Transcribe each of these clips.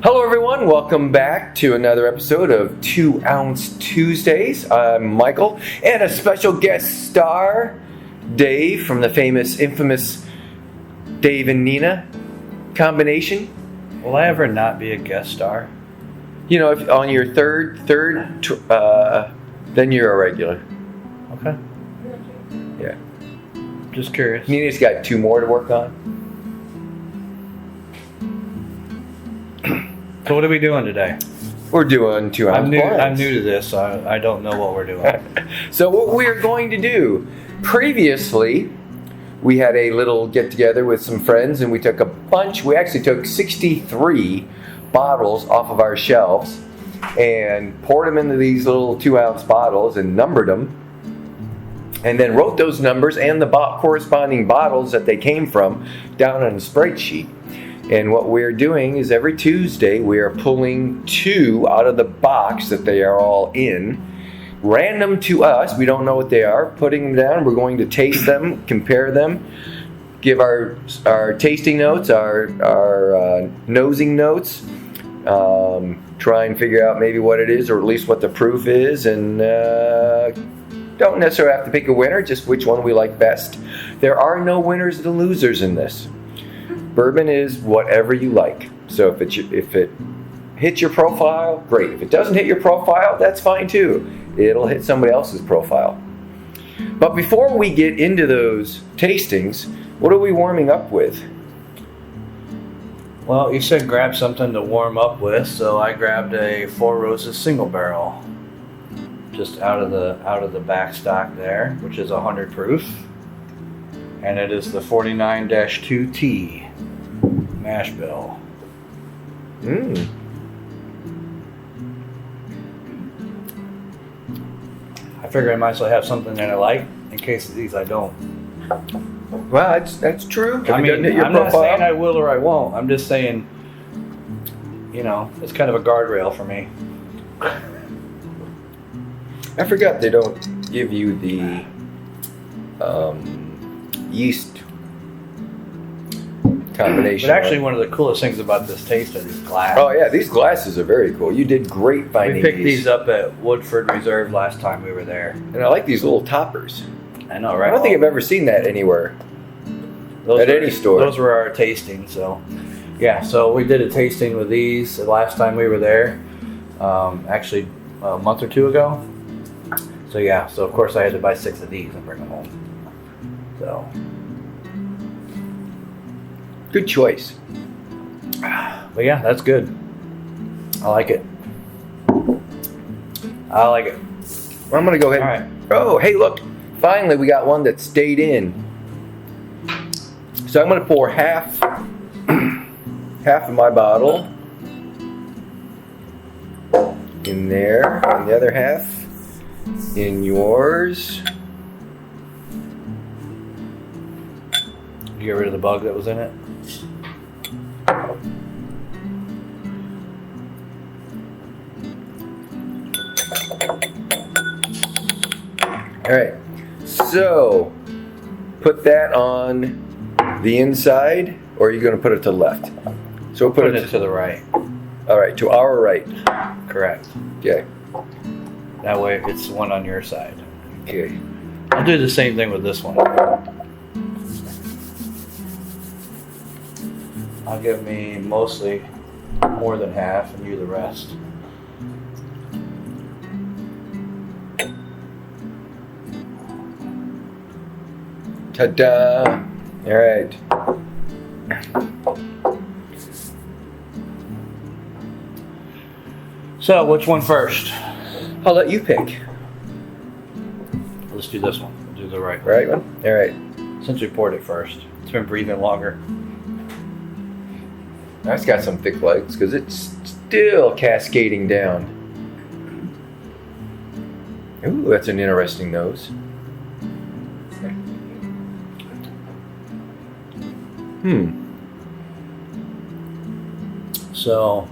Hello, everyone. Welcome back to another episode of 2 Ounce Tuesdays. I'm Michael, and a special guest star, Dave, from the infamous Dave and Nina combination. Will I ever not be a guest star? You know, if on your third, then you're a regular. Okay. Yeah. Just curious. Nina's got 2 more to work on. So what are we doing today? We're doing 2 ounce I'm blinds. new to this, so I don't know what we're doing. So what we're going to do, previously, we had a little get-together with some friends, and we took a bunch. We actually took 63 bottles off of our shelves and poured them into these little 2 ounce bottles and numbered them, and then wrote those numbers and the corresponding bottles that they came from down on a spreadsheet. And what we're doing is every Tuesday we are pulling 2 out of the box that they are all in, random to us. We don't know what they are. Putting them down. We're going to taste them, compare them, give our tasting notes, our nosing notes, try and figure out maybe what it is, or at least what the proof is, and don't necessarily have to pick a winner, just which one we like best. There are no winners and losers in this. Bourbon is whatever you like. So if it hits your profile, great. If it doesn't hit your profile, that's fine too. It'll hit somebody else's profile. But before we get into those tastings, what are we warming up with? Well, you said grab something to warm up with, so I grabbed a Four Roses single barrel, just out of the back stock there, which is 100 proof, and it is the 49-2T mash bill. I figure I might as well have something that I like in case of these I don't. Well, that's true. I mean, I'm not saying I will or I won't. I'm just saying, it's kind of a guardrail for me. I forgot they don't give you the yeast combination. But actually, one of the coolest things about this taste are these glasses. Oh yeah, these glasses are very cool. You did great finding these. We picked these up at Woodford Reserve last time we were there. And I like these little toppers. I know, right? I don't think I've ever seen that anywhere. Any store. Those were our tasting, so yeah. So we did a tasting with these the last time we were there, actually a month or 2 ago. So yeah, so of course I had to buy 6 of these and bring them home. So good choice. But yeah, that's good. I like it. Well, I'm gonna go ahead. All right. Oh, hey, look! Finally, we got one that stayed in. So I'm gonna pour half of my bottle in there, and the other half in yours. You get rid of the bug that was in it? Alright, so put that on the inside, or are you going to put it to the left? So we'll put it to the right. Alright, to our right. Correct. Okay. That way it's one on your side. Okay. I'll do the same thing with this one. I'll give me mostly more than half and you the rest. Ta-da! All right. So, which one first? I'll let you pick. Let's do this one. We'll do the right one. Right one? All right. Since we poured it first. It's been breathing longer. That's got some thick legs because it's still cascading down. Ooh, that's an interesting nose. So,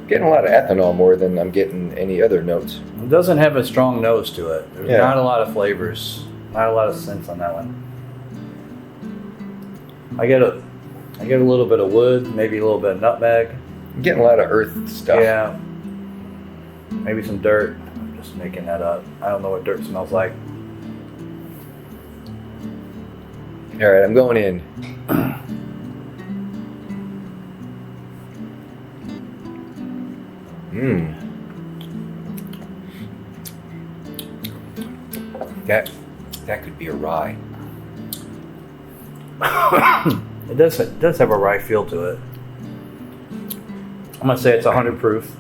getting a lot of ethanol more than I'm getting any other notes. It doesn't have a strong nose to it. There's Yeah. not a lot of flavors. Not a lot of scents on that one. I get a little bit of wood, maybe a little bit of nutmeg. I'm getting a lot of earth stuff. Yeah. Maybe some dirt. I'm just making that up. I don't know what dirt smells like. All right, I'm going in. Mmm. That could be a rye. It does have a rye feel to it. I'm gonna say it's 100 proof.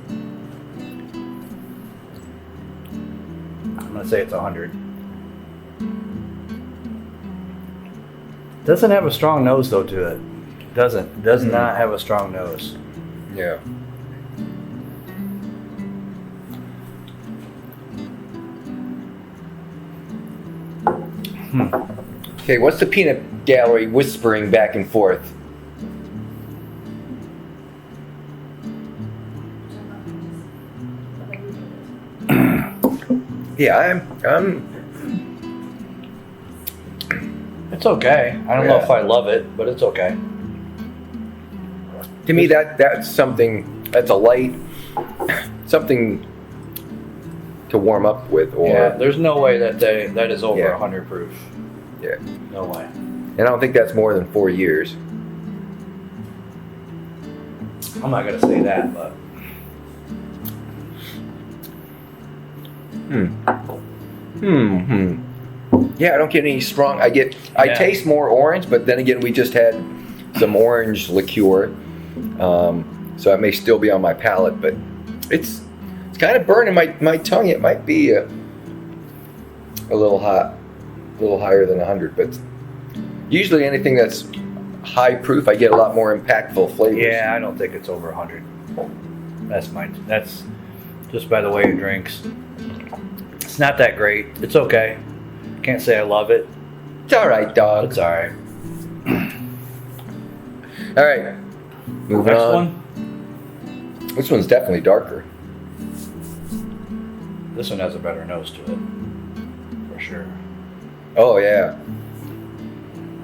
I'm gonna say it's 100. Doesn't have a strong nose though to it. Does not have a strong nose. Yeah. Okay, what's the peanut gallery whispering back and forth? Yeah, I'm. It's okay. I don't know if I love it, but it's okay. To me, that's something. That's a light. Something to warm up with, or Yeah, there's no way that is over Yeah. 100 proof. yeah. No way. And I don't think that's more than 4 years. I'm not gonna say that, but Yeah, I don't get any strong. I Yeah. taste more orange, but then again, we just had some orange liqueur, so it may still be on my palate. But it's kind of burning my tongue. It might be a little hot, a little higher than 100. But usually, anything that's high proof, I get a lot more impactful flavors. yeah, I don't think it's over 100. That's just by the way it drinks. It's not that great. It's okay. Can't say I love it. It's all right, dog. It's all right. All right, moving Next on. one. This one's definitely darker. This one has a better nose to it, for sure. Oh yeah.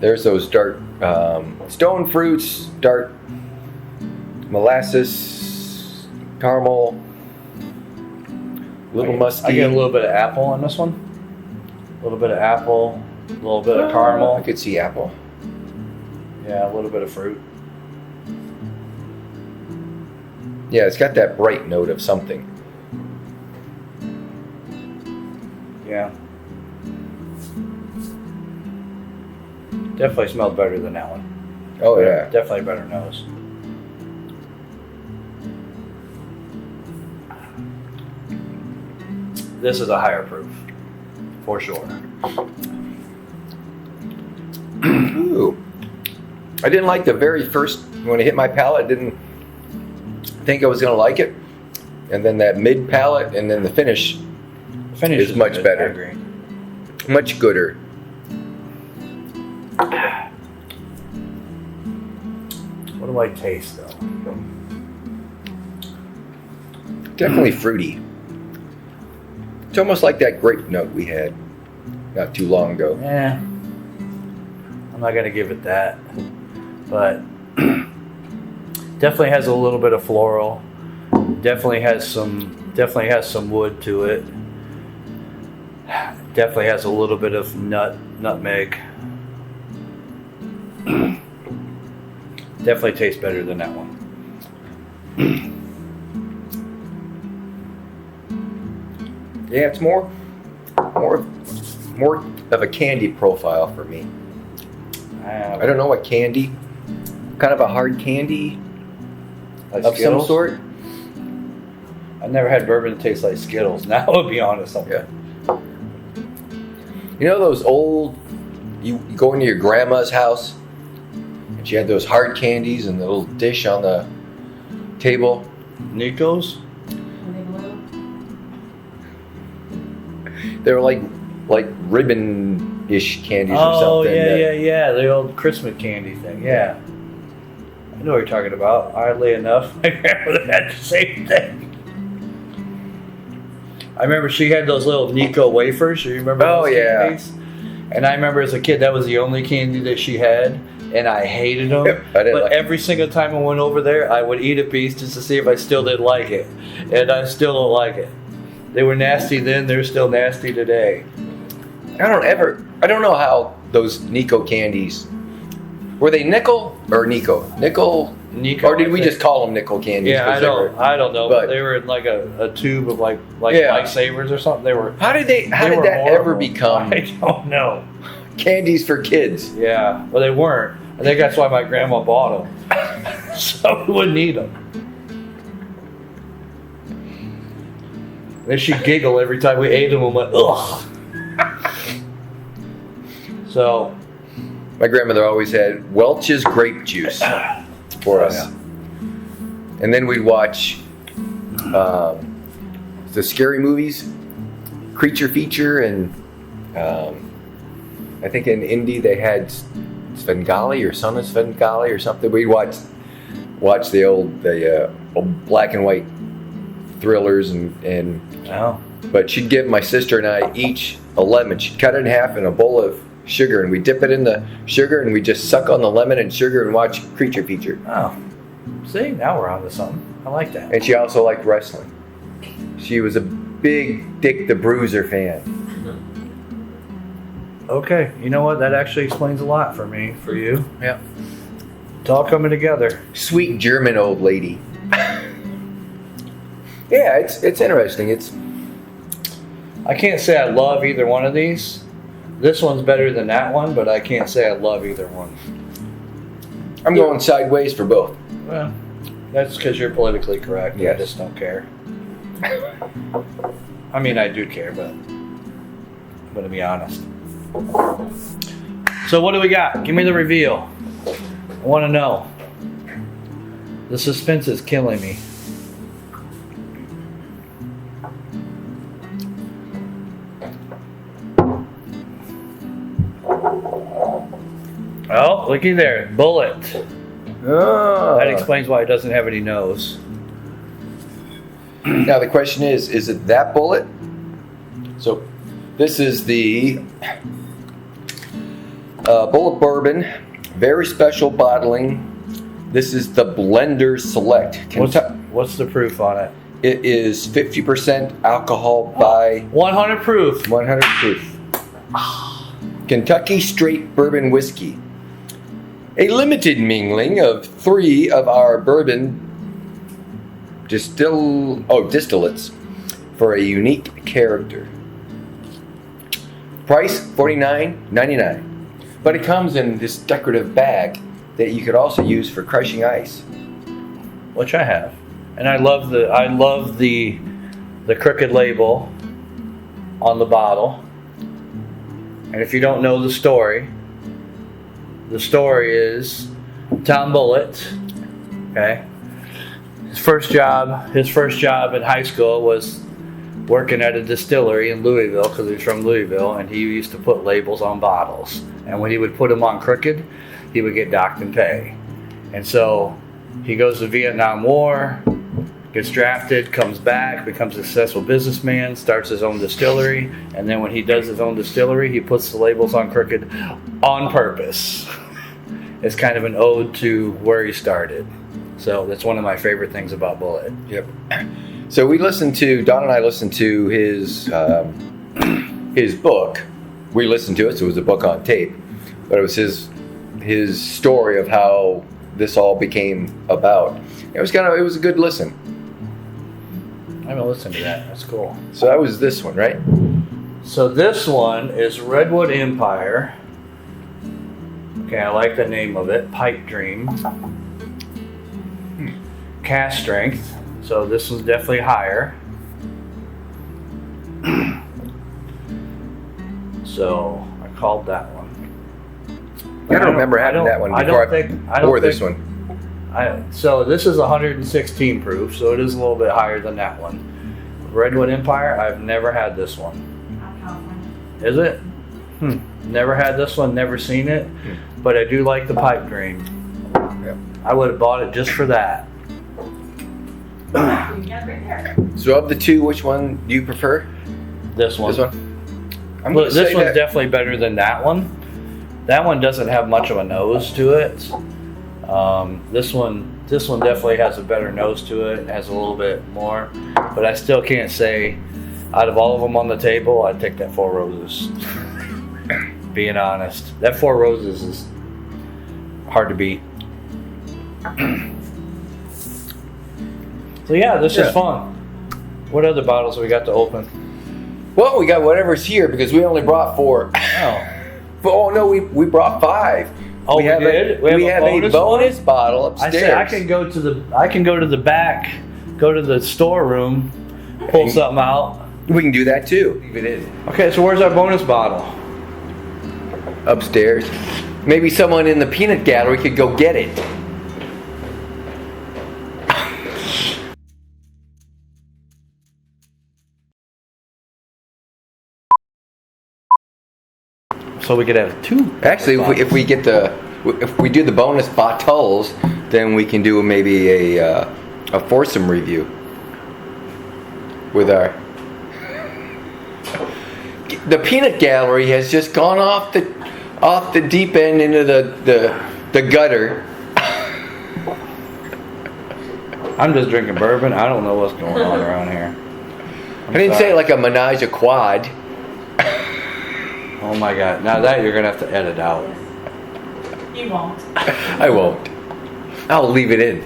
There's those dark stone fruits, dark molasses, caramel, little musky. I get a little bit of apple on this one. A little bit of apple, a little bit of caramel. I could see apple. Yeah, a little bit of fruit. Yeah, it's got that bright note of something. Yeah. Definitely smells better than that one. Oh yeah. Definitely a better nose. This is a higher proof, for sure. Ooh. I didn't like the very first when it hit my palate. I didn't think I was gonna like it, and then that mid palate, and then the finish, The finish It's much good, better. I agree. much gooder. What do I taste though? Definitely fruity. It's almost like that grape note we had not too long ago. Yeah. I'm not gonna give it that, but definitely has a little bit of floral. Definitely has some wood to it. Definitely has a little bit of nutmeg. Definitely tastes better than that one. Yeah, it's more of a candy profile for me. I don't know what candy. Kind of a hard candy Like of Skittles? some sort. I've never had bourbon that tastes like Skittles. Now, I'll be honest. Yeah. You know those old, you go into your grandma's house and she had those hard candies and the little dish on the table. Nico's? They were like ribbon-ish candies or Oh, something. yeah. The old Christmas candy thing. Yeah. I know what you're talking about. Oddly enough, my grandmother had the same thing. I remember she had those little Nico wafers. You remember Oh, those yeah. candies? And I remember as a kid, that was the only candy that she had. and I hated them. Yep, I didn't But like every single time I went over there, I would eat a piece just to see if I still didn't like it, and I still don't like it. They were nasty then; they're still nasty today. I don't know how those Nico candies, were they nickel or Nico? Nickel, or did we just call them nickel candies? Yeah, 'Cause I don't know, but but- they were in like a tube of like Yeah. lifesavers or something. They were. How did that were ever horrible. become I don't know. candies for kids? Yeah, well, they weren't. I think that's why my grandma bought them, so we wouldn't eat them. Then she'd giggle every time we ate them and went, ugh. So, My grandmother always had Welch's grape juice for us. Yeah. And then we'd watch the scary movies, Creature Feature, and I think in Indy they had Svengali or Son of Svengali or something. We'd watch the old black and white thrillers and oh, but she'd give my sister and I each a lemon. She'd cut it in half in a bowl of sugar, and we dip it in the sugar, and we just suck on the lemon and sugar and watch Creature Feature. oh. See, now we're on to something. I like that. And she also liked wrestling. She was a big Dick the Bruiser fan. Okay, you know what? That actually explains a lot for me, for you. Yeah. It's all coming together. Sweet German old lady. Yeah, it's interesting. I can't say I love either one of these. This one's better than that one, but I can't say I love either one. I'm going sideways for both. Well, that's because you're politically correct. Yes. I just don't care. I mean, I do care, but I'm going to be honest. So what do we got? Give me the reveal. I want to know. The suspense is killing me. Oh, looky there. Bullet. Oh. That explains why it doesn't have any nose. Now the question is it that bullet? So this is the Bullet Bourbon, very special bottling. This is the Blender Select. What's the proof on it? It is 50% alcohol by 100 proof. 100 proof. Kentucky Straight Bourbon Whiskey. A limited mingling of 3 of our bourbon distillates for a unique character. Price $49.99. But it comes in this decorative bag that you could also use for crushing ice. Which I have. And I love the crooked label on the bottle. And if you don't know the story is Tom Bullitt. Okay. His first job in high school was working at a distillery in Louisville, because he was from Louisville, and he used to put labels on bottles. And when he would put them on crooked, he would get docked and pay. And so he goes to the Vietnam War, gets drafted, comes back, becomes a successful businessman, starts his own distillery, and then when he does his own distillery, he puts the labels on crooked on purpose. It's kind of an ode to where he started. So that's one of my favorite things about Bullet. Yep. So Don and I listened to his book. We listened to it, so it was a book on tape. But it was his story of how this all became about. It was a good listen. I haven't listened to that. That's cool. So that was this one, right? So this one is Redwood Empire. Okay, I like the name of it. Pipe Dream. Cast strength. So this one's definitely higher. So I called that one. I don't remember having that one before or this one. So this is 116 proof, so it is a little bit higher than that one. Redwood Empire, I've never had this one. Is it? Never had this one, never seen it, but I do like the Pipe Dream. Yep. I would have bought it just for that. So of the two, which one do you prefer? This one. This one? I'm Well, gonna this say one's that- definitely better than that one, That one doesn't have much of a nose to it. This one definitely has a better nose to it. It has a little bit more, but I still can't say. Out of all of them on the table, I'd take that Four Roses. Being honest, that Four Roses is hard to beat. So yeah, this is fun. What other bottles have we got to open? Well, we got whatever's here because we only brought 4. Oh no, we brought 5. Oh, we did? We have a bonus bottle upstairs. I said I can go to the back, go to the storeroom, pull something out. We can do that too. Leave it in. Okay, so where's our bonus bottle? Upstairs. Maybe someone in the peanut gallery could go get it. So we could have 2. Actually, if we do the bonus bottles, then we can do maybe a foursome review with our. The peanut gallery has just gone off the deep end into the gutter. I'm just drinking bourbon. I don't know what's going on around here. I didn't say like a menage a quad. Oh my god! Now that you're gonna have to edit out. You won't. I won't. I'll leave it in.